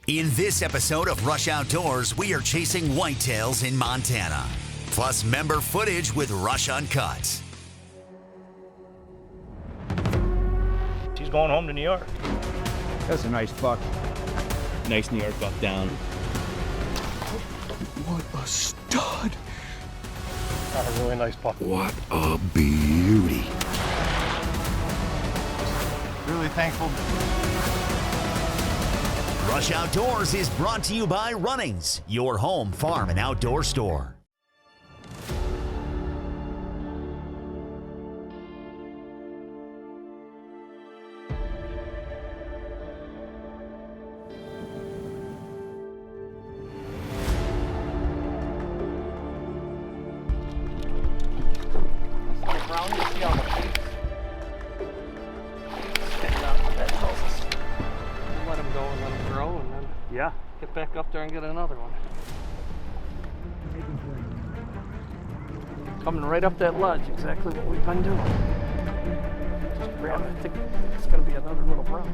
In this episode of Rush Outdoors, we are chasing whitetails in Montana. Plus member footage with Rush Uncut. He's going home to New York. That's a nice buck. Nice New York buck down. What a stud. Got a really nice buck. What a beauty. Really thankful. Rush Outdoors is brought to you by Runnings, your home farm and outdoor store. Yeah. Get back up there and get another one. Coming right up that ledge, exactly what we've been doing. Just grab it. I think it's going to be another little brown.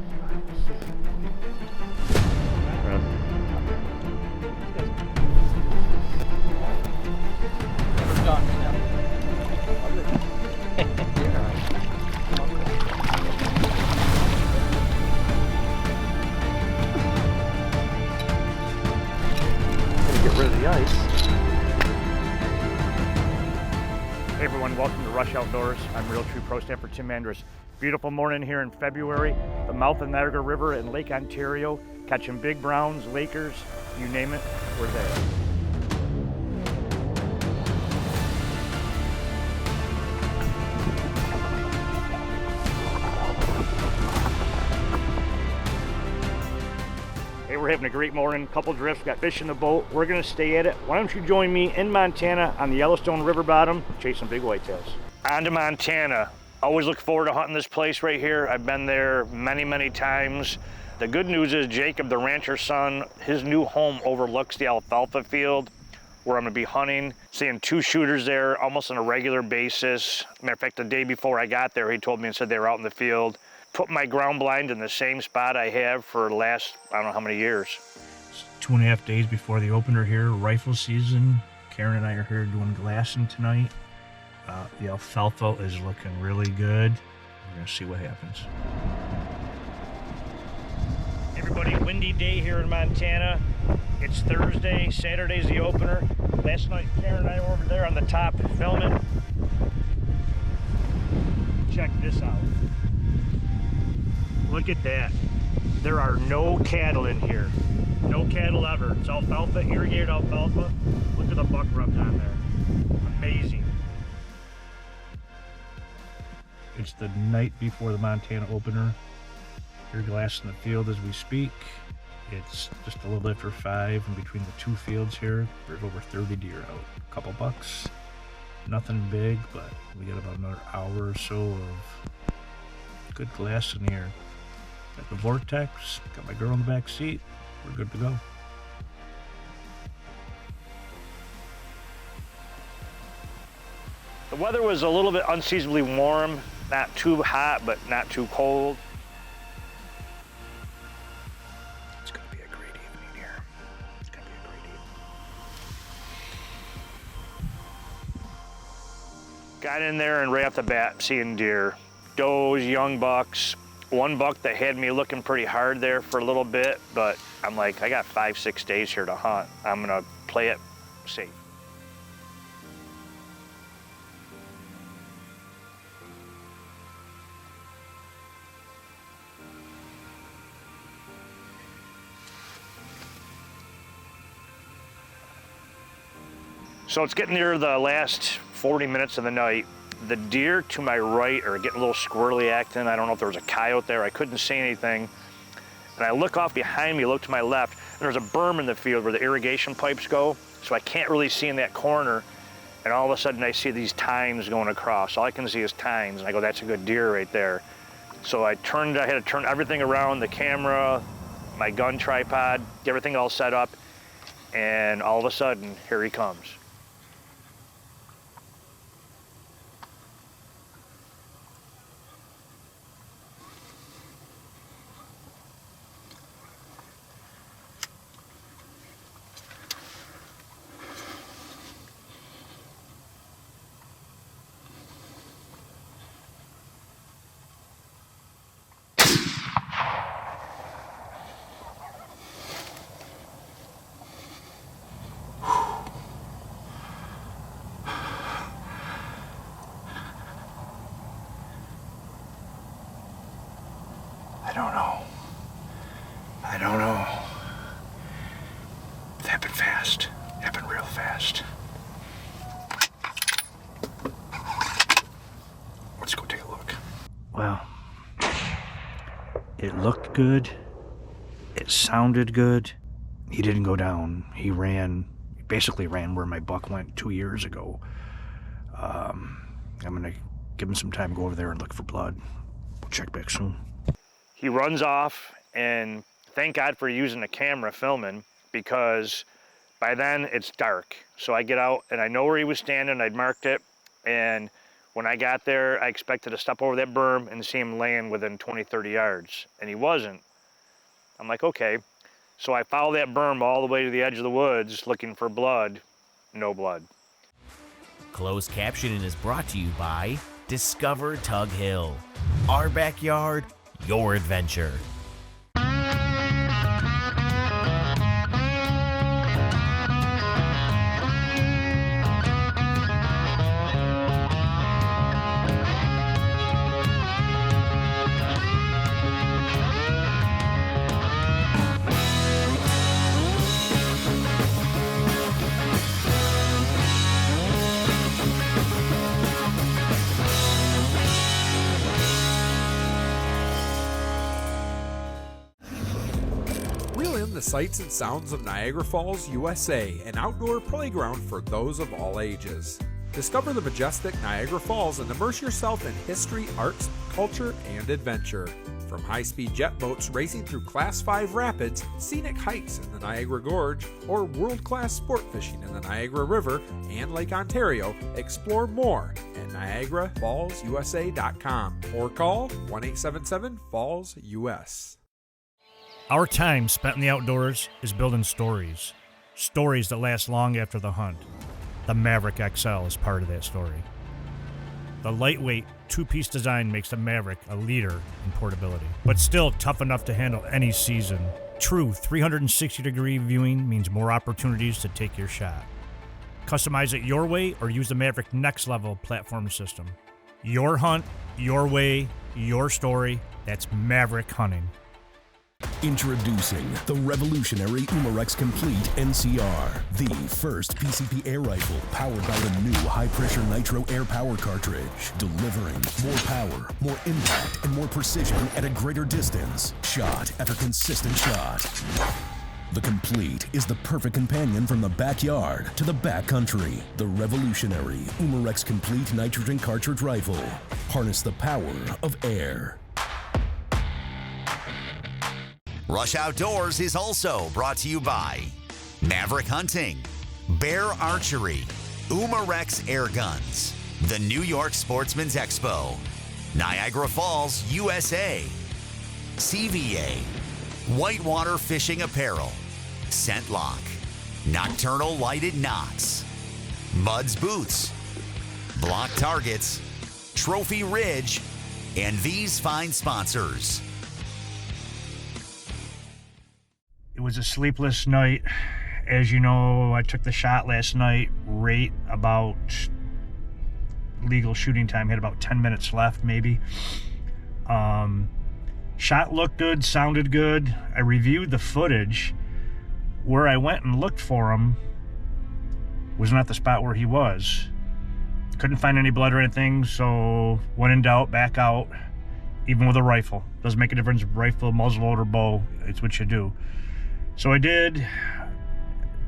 Never done, Get rid of the ice. Hey everyone, welcome to Rush Outdoors. I'm Real True Pro Stamper Tim Andrus. Beautiful morning here in February. The mouth of Niagara River in Lake Ontario. Catching big browns, lakers, you name it, we're there. We're having a great morning, couple drifts, got fish in the boat. We're gonna stay at it. Why don't you join me in Montana on the Yellowstone River bottom, chasing big whitetails. On to Montana. Always look forward to hunting this place right here. I've been there many, many times. The good news is Jacob, the rancher's son, his new home overlooks the alfalfa field where I'm gonna be hunting. Seeing two shooters there almost on a regular basis. Matter of fact, the day before I got there, he told me and said they were out in the field. Put my ground blind in the same spot I have for the last, I don't know how many years. It's 2.5 days before the opener here, rifle season. Karen and I are here doing glassing tonight. The alfalfa is looking really good. We're gonna see what happens. Everybody, windy day here in Montana. It's Thursday, Saturday's the opener. Last night, Karen and I were over there on the top filming. Check this out. Look at that. There are no cattle in here. No cattle ever. It's alfalfa, irrigated alfalfa. Look at the buck rubbed on there. Amazing. It's the night before the Montana opener. Here glassing the field as we speak. It's just a little after 5, and between the two fields here, there's over 30 deer out. A couple bucks. Nothing big, but we got about another hour or so of good glassing here. Got the Vortex, got my girl in the back seat. We're good to go. The weather was a little bit unseasonably warm, not too hot, but not too cold. It's gonna be a great evening here. It's gonna be a great evening. Got in there and right off the bat, seeing deer. Does, young bucks. One buck that had me looking pretty hard there for a little bit, but I'm like, I got 5-6 days here to hunt. I'm gonna play it safe. So it's getting near the last 40 minutes of the night. The deer to my right are getting a little squirrely acting. I don't know if there was a coyote there. I couldn't see anything. And I look off behind me, look to my left, and there's a berm in the field where the irrigation pipes go. So I can't really see in that corner. And all of a sudden I see these tines going across. All I can see is tines. And I go, that's a good deer right there. So I had to turn everything around, the camera, my gun tripod, get everything all set up. And all of a sudden, here he comes. looked good. It sounded good. He didn't go down. He basically ran where my buck went 2 years ago. I'm gonna give him some time to go over there and look for blood. We'll check back soon. He runs off, and thank God for using a camera filming, because by then it's dark. So I get out and I know where he was standing. I'd marked it, and when I got there, I expected to step over that berm and see him laying within 20, 30 yards, and he wasn't. I'm like, okay. So I follow that berm all the way to the edge of the woods looking for blood. No blood. Closed captioning is brought to you by Discover Tug Hill. Our backyard, your adventure. The sights and sounds of Niagara Falls, USA, an outdoor playground for those of all ages. Discover the majestic Niagara Falls and immerse yourself in history, arts, culture, and adventure. From high-speed jet boats racing through Class 5 rapids, scenic hikes in the Niagara Gorge, or world-class sport fishing in the Niagara River and Lake Ontario, explore more at NiagaraFallsUSA.com or call 1-877-FALLS-US. Our time spent in the outdoors is building stories. Stories that last long after the hunt. The Maverick XL is part of that story. The lightweight, two-piece design makes the Maverick a leader in portability, but still tough enough to handle any season. True 360-degree viewing means more opportunities to take your shot. Customize it your way or use the Maverick Next Level platform system. Your hunt, your way, your story. That's Maverick Hunting. Introducing the revolutionary Umarex Complete NCR, the first PCP air rifle powered by the new high-pressure nitro air power cartridge, delivering more power, more impact, and more precision at a greater distance, shot after consistent shot. The Complete is the perfect companion from the backyard to the backcountry. The revolutionary Umarex Complete nitrogen cartridge rifle. Harness the power of air. Rush Outdoors is also brought to you by Maverick Hunting, Bear Archery, Umarex Air Guns, the New York Sportsman's Expo, Niagara Falls, USA, CVA, Whitewater Fishing Apparel, Scent Lock, Nocturnal Lighted Knots, Muds Boots, Block Targets, Trophy Ridge, and these fine sponsors. It was a sleepless night. As you know, I took the shot last night right about legal shooting time. Had about 10 minutes left, maybe. Shot looked good, sounded good. I reviewed the footage. Where I went and looked for him was not the spot where he was. Couldn't find any blood or anything, so when in doubt, back out. Even with a rifle. Doesn't make a difference, rifle, muzzleloader, bow. It's what you do. So I did.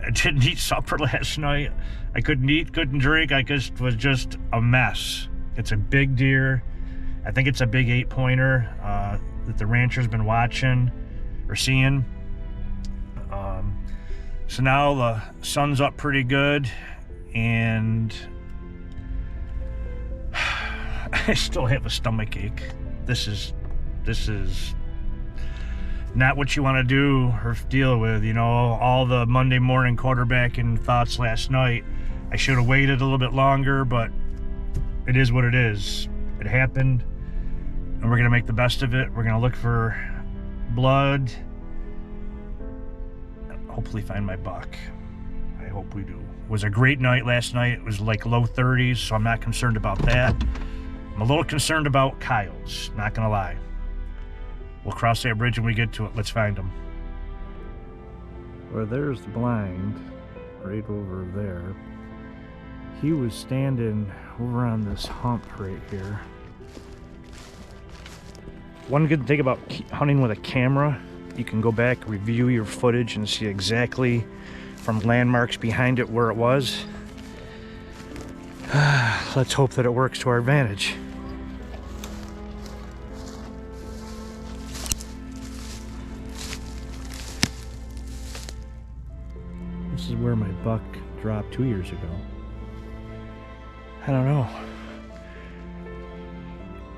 I didn't eat supper last night. I couldn't eat, couldn't drink. I just was just a mess. It's a big deer. I think it's a big 8-pointer that the rancher's been watching or seeing. So now the sun's up pretty good, and I still have a stomach ache. This is not what you want to do or deal with, you know. All the Monday morning quarterbacking thoughts last night. I should have waited a little bit longer, but it is what it is. It happened, and we're going to make the best of it. We're going to look for blood, hopefully find my buck. I hope we do. It was a great night last night. It was like low 30s, so I'm not concerned about that. I'm a little concerned about coyotes, not going to lie. We'll cross that bridge when we get to it. Let's find them. Well, there's the blind right over there. He was standing over on this hump right here. One good thing about hunting with a camera, you can go back, review your footage, and see exactly from landmarks behind it where it was. Let's hope that it works to our advantage. This is where my buck dropped 2 years ago. I don't know.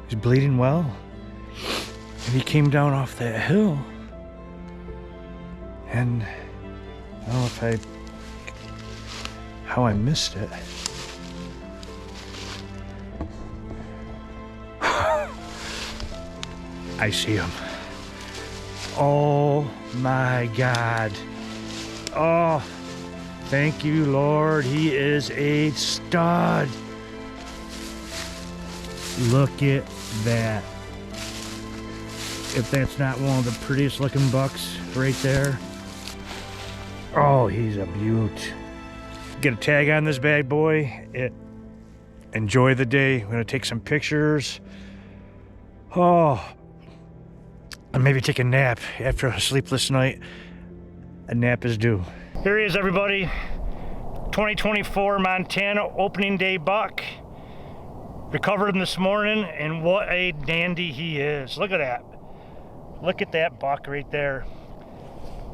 He's bleeding well. And he came down off that hill. And I don't know how I missed it. I see him. Oh my God. Oh, thank you, Lord. He is a stud. Look at that. If that's not one of the prettiest looking bucks right there. Oh, he's a beaut. Get a tag on this bad boy. Enjoy the day. I'm gonna take some pictures. Oh, and maybe take a nap after a sleepless night. A nap is due. Here he is, everybody. 2024 Montana opening day buck. Recovered him this morning, and what a dandy he is. Look at that. Look at that buck right there.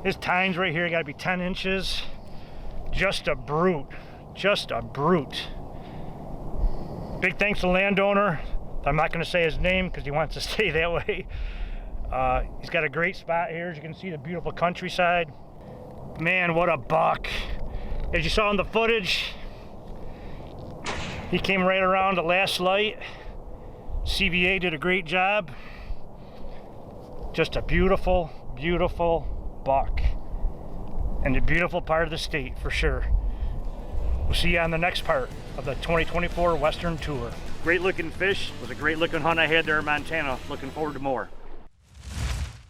His tines right here got to be 10 inches. Just a brute. Just a brute. Big thanks to the landowner. I'm not going to say his name because he wants to stay that way. He's got a great spot here. As you can see, the beautiful countryside. Man, what a buck. As you saw in the footage, he came right around the last light. CVA did a great job. Just a beautiful, beautiful buck. And a beautiful part of the state, for sure. We'll see you on the next part of the 2024 Western Tour. Great looking fish. It was a great looking hunt I had there in Montana. Looking forward to more.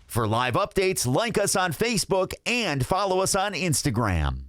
For live updates, like us on Facebook and follow us on Instagram.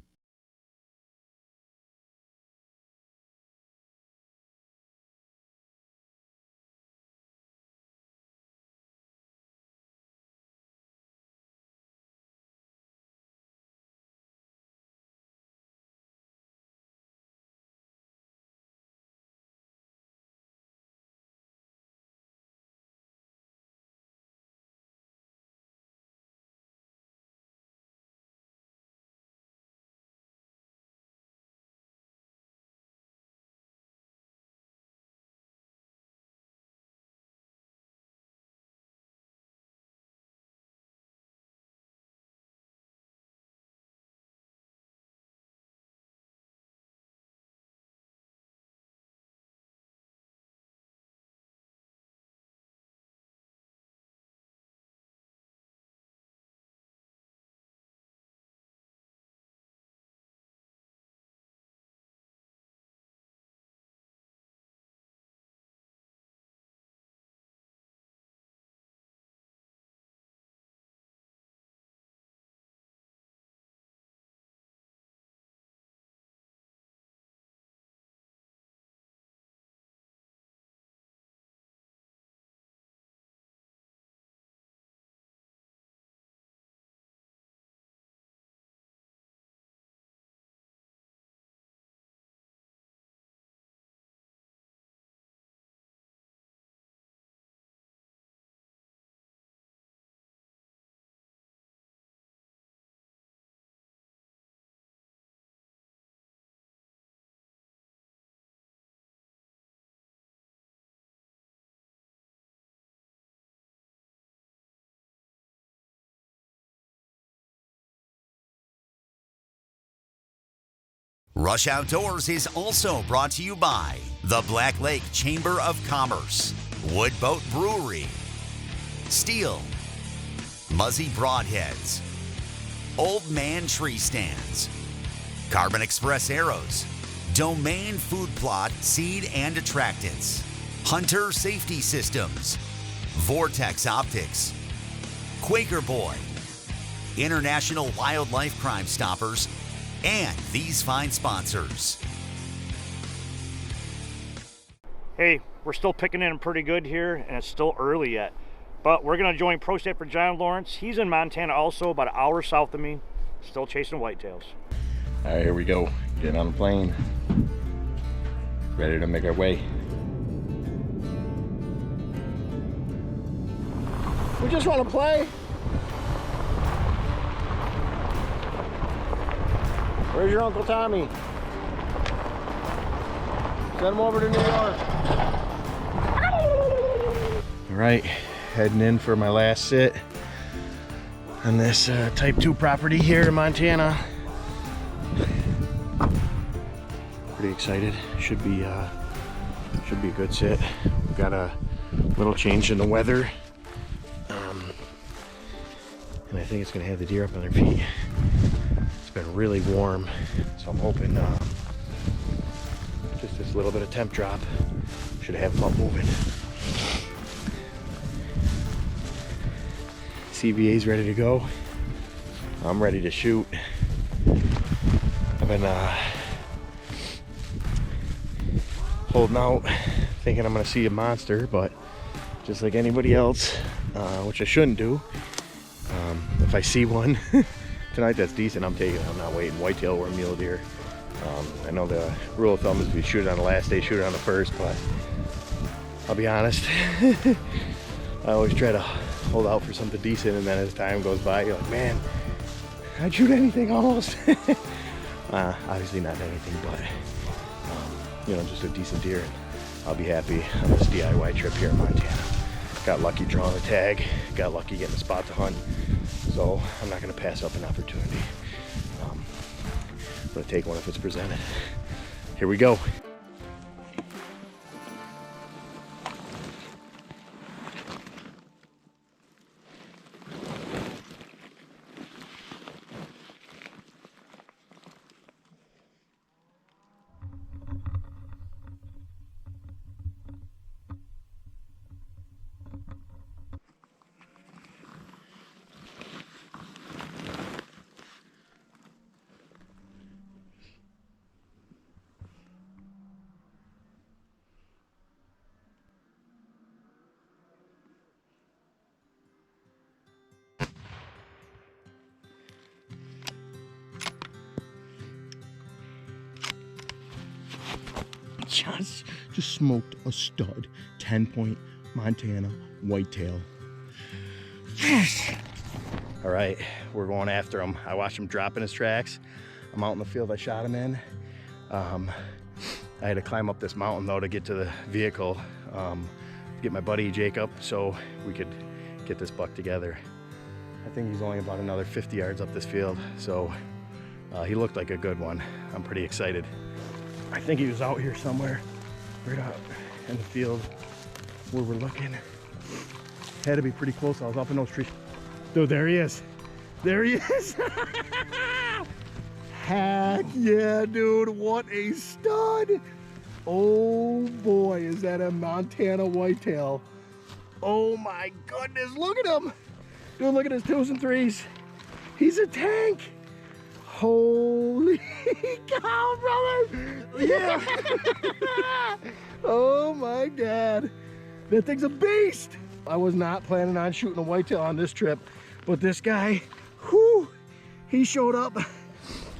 Rush Outdoors is also brought to you by the Black Lake Chamber of Commerce, Woodboat Brewery, Steel, Muzzy Broadheads, Old Man Tree Stands, Carbon Express Arrows, Domain Food Plot Seed and Attractants, Hunter Safety Systems, Vortex Optics, Quaker Boy, International Wildlife Crime Stoppers, and these fine sponsors. Hey, we're still picking in pretty good here, and it's still early yet. But we're gonna join Pro Stater John Lawrence. He's in Montana also, about an hour south of me, still chasing whitetails. All right, here we go. Getting on the plane. Ready to make our way. We just want to play. Where's your Uncle Tommy? Send him over to New York. All right, heading in for my last sit on this Type 2 property here in Montana. Pretty excited. Should be a good sit. We've got a little change in the weather, and I think it's gonna have the deer up on their feet. It's been really warm, so I'm hoping just this little bit of temp drop should have them up moving. CVA's ready to go. I'm ready to shoot. I've been holding out, thinking I'm gonna see a monster, but just like anybody else, which I shouldn't do, if I see one tonight that's decent, I'm taking it. I'm not waiting. Whitetail or mule deer. I know the rule of thumb is if you shoot it on the last day, shoot it on the first, but I'll be honest, I always try to hold out for something decent, and then as time goes by, you're like, man, I'd shoot anything almost. Obviously not anything, but you know, just a decent deer, and I'll be happy on this DIY trip here in Montana. Got lucky drawing a tag, got lucky getting a spot to hunt, so I'm not going to pass up an opportunity. I'm going to take one if it's presented. Here we go. Just smoked a stud 10-point Montana whitetail. Yes! All right, we're going after him. I watched him drop in his tracks. I'm out in the field I shot him in. I had to climb up this mountain though to get to the vehicle, get my buddy Jacob so we could get this buck together. I think he's only about another 50 yards up this field, so he looked like a good one. I'm pretty excited. I think he was out here somewhere, right out in the field where we're looking. Had to be pretty close. I was up in those trees. Dude, there he is. There he is. Heck yeah, dude. What a stud. Oh boy, is that a Montana whitetail. Oh my goodness, look at him. Dude, look at his 2s and 3s. He's a tank. Holy cow, brother! Yeah! Oh my God. That thing's a beast! I was not planning on shooting a whitetail on this trip, but this guy, whew, he showed up.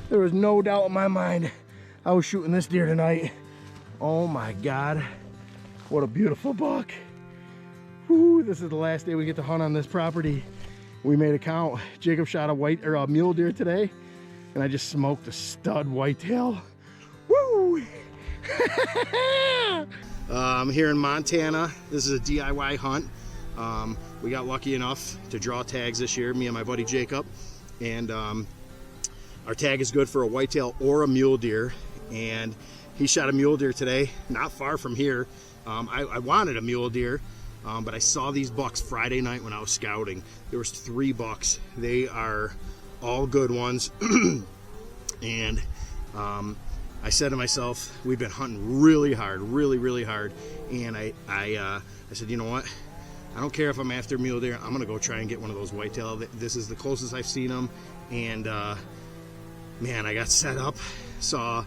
There was no doubt in my mind I was shooting this deer tonight. Oh my God. What a beautiful buck. Whew, this is the last day we get to hunt on this property. We made a count. Jacob shot a mule deer today, and I just smoked a stud whitetail. Woo! I'm here in Montana. This is a DIY hunt. We got lucky enough to draw tags this year, me and my buddy Jacob, and our tag is good for a whitetail or a mule deer, and he shot a mule deer today, not far from here. I wanted a mule deer, but I saw these bucks Friday night when I was scouting. There was 3 bucks. They are all good ones. And I said to myself, we've been hunting really hard, really hard. And I said, you know what? I don't care if I'm after mule deer. I'm gonna go try and get one of those whitetail. This is the closest I've seen them. And man, I got set up, saw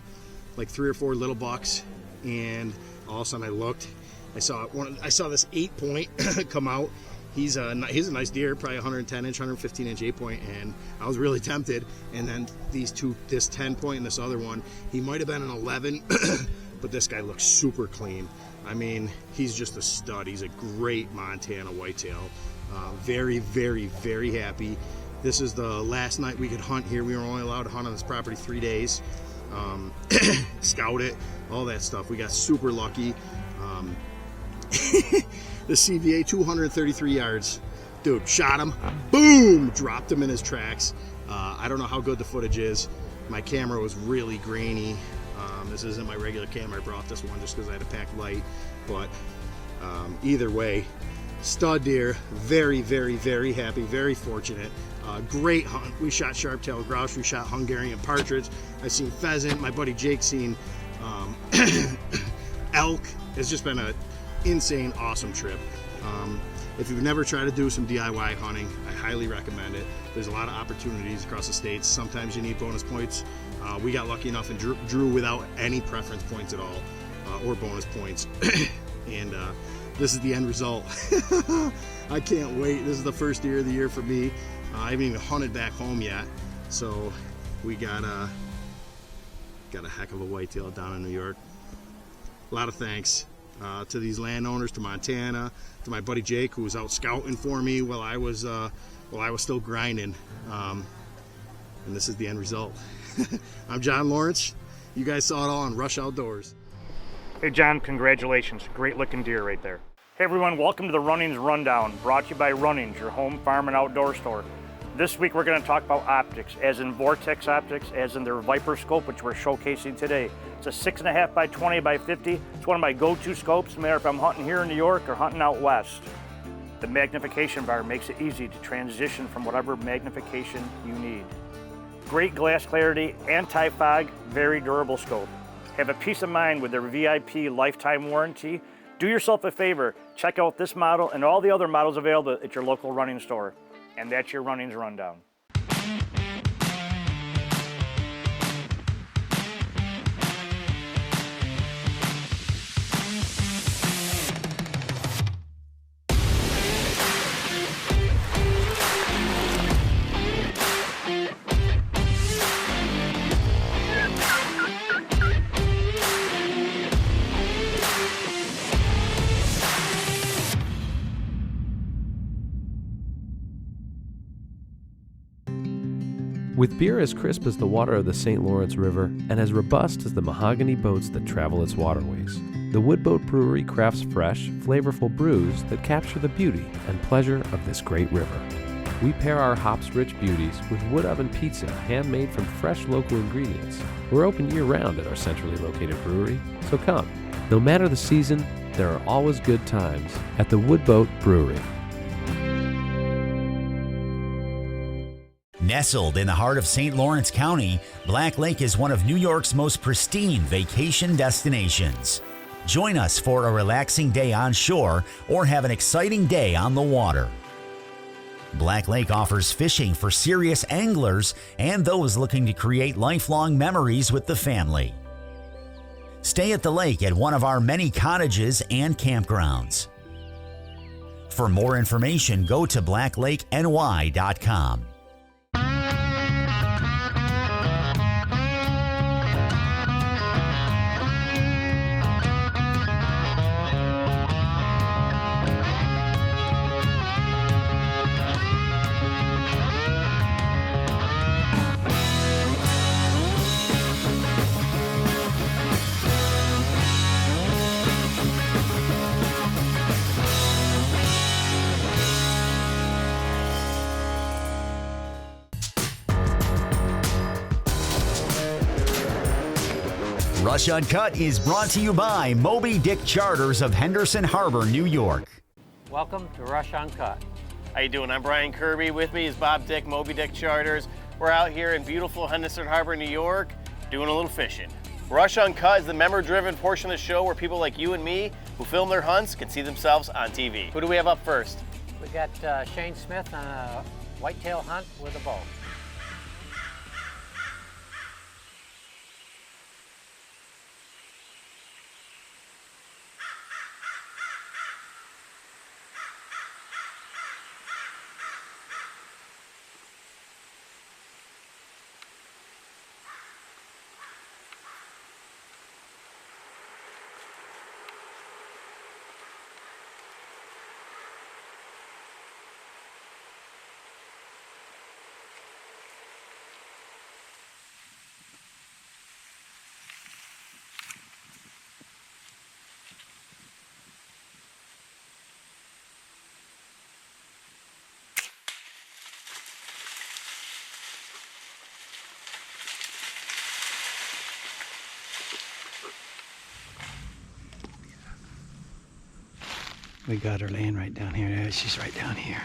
like 3 or 4 little bucks, and all of a sudden I looked. I saw this 8-point come out, he's a nice deer, probably 110 inch, 115 inch 8-point, and I was really tempted. And then this 10-point and this other one, he might have been an 11, but this guy looks super clean. I mean, he's just a stud. He's a great Montana whitetail. Very, very, very happy. This is the last night we could hunt here. We were only allowed to hunt on this property 3 days. Scout it, all that stuff. We got super lucky. The CVA, 233 yards. Dude, shot him, boom, dropped him in his tracks. I don't know how good the footage is. My camera was really grainy. This isn't my regular camera. I brought this one just because I had a packed light. But either way, stud deer. Very, very, very happy, very fortunate. Great hunt. We shot sharp-tailed grouse. We shot Hungarian partridge. I've seen pheasant. My buddy Jake's seen elk. It's just been an insane, awesome trip. If you've never tried to do some DIY hunting, I highly recommend it. There's a lot of opportunities across the states. Sometimes you need bonus points. We got lucky enough and drew without any preference points at all, or bonus points. And this is the end result. I can't wait. This is the first deer of the year for me. I haven't even hunted back home yet, so we got a heck of a whitetail down in New York. A lot of thanks to these landowners, to Montana, to my buddy Jake, who was out scouting for me while I was still grinding. And this is the end result. I'm John Lawrence. You guys saw it all on Rush Outdoors. Hey John, congratulations. Great looking deer right there. Hey everyone, welcome to the Runnings Rundown, brought to you by Runnings, your home farm and outdoor store. This week we're going to talk about optics, as in Vortex optics, as in their Viper scope, which we're showcasing today. It's a 6.5 by 20 by 50. It's one of my go-to scopes, no matter if I'm hunting here in New York or hunting out west. The magnification bar makes it easy to transition from whatever magnification you need. Great glass clarity, anti-fog, very durable scope. Have a peace of mind with their VIP lifetime warranty. Do yourself a favor, check out this model and all the other models available at your local running store. And that's your Runnings Rundown. With beer as crisp as the water of the St. Lawrence River and as robust as the mahogany boats that travel its waterways, the Woodboat Brewery crafts fresh, flavorful brews that capture the beauty and pleasure of this great river. We pair our hops-rich beauties with wood oven pizza handmade from fresh local ingredients. We're open year-round at our centrally located brewery, so come. No matter the season, there are always good times at the Woodboat Brewery. Nestled in the heart of St. Lawrence County, Black Lake is one of New York's most pristine vacation destinations. Join us for a relaxing day on shore or have an exciting day on the water. Black Lake offers fishing for serious anglers and those looking to create lifelong memories with the family. Stay at the lake at one of our many cottages and campgrounds. For more information, go to blacklakeny.com. Rush Uncut is brought to you by Moby Dick Charters of Henderson Harbor, New York. Welcome to Rush Uncut. How you doing? I'm Brian Kirby. With me is Bob Dick, Moby Dick Charters. We're out here in beautiful Henderson Harbor, New York, doing a little fishing. Rush Uncut is the member-driven portion of the show where people like you and me who film their hunts can see themselves on TV. Who do we have up first? We got Shane Smith on a whitetail hunt with a bow. We got her laying right down here. Yeah, she's right down here.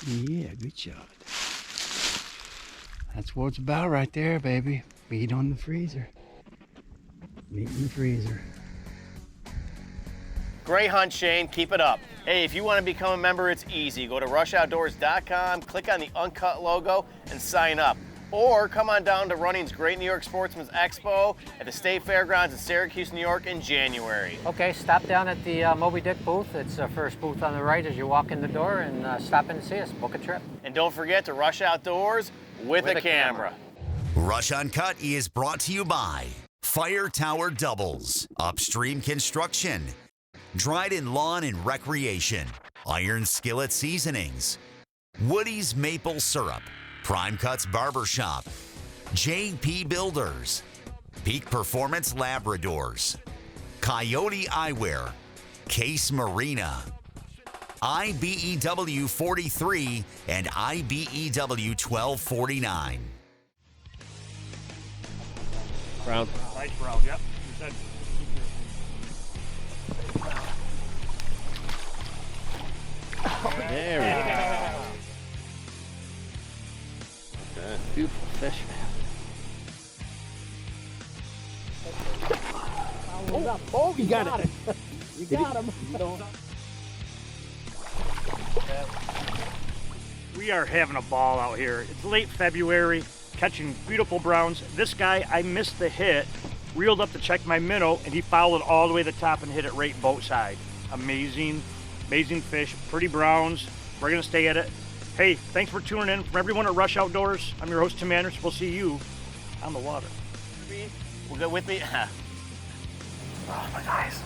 Yeah, good shot. That's what it's about right there, baby. Meat on the freezer. Meat in the freezer. Great hunt, Shane. Keep it up. Hey, if you want to become a member, it's easy. Go to rushoutdoors.com, click on the Uncut logo, and sign up. Or come on down to Running's Great New York Sportsman's Expo at the State Fairgrounds in Syracuse, New York in January. Okay, stop down at the Moby Dick booth. It's the first booth on the right as you walk in the door, and stop in and see us. Book a trip. And don't forget to rush outdoors with a camera. Rush Uncut is brought to you by Fire Tower Doubles, Upstream Construction, Dryden Lawn and Recreation, Iron Skillet Seasonings, Woody's Maple Syrup, Prime Cuts Barbershop, JP Builders, Peak Performance Labradors, Coyote Eyewear, Case Marina, IBEW 43 and IBEW 1249. Brown. Nice brown, yep. You said. There we go. Beautiful fish, man. Oh, you got it. You got him. We are having a ball out here. It's late February, catching beautiful browns. This guy, I missed the hit, reeled up to check my minnow, and he followed all the way to the top and hit it right boat side. Amazing, amazing fish, pretty browns. We're gonna stay at it. Hey, thanks for tuning in. From everyone at Rush Outdoors, I'm your host, Tim Anderson. We'll see you on the water. We'll go with me. Oh, my eyes.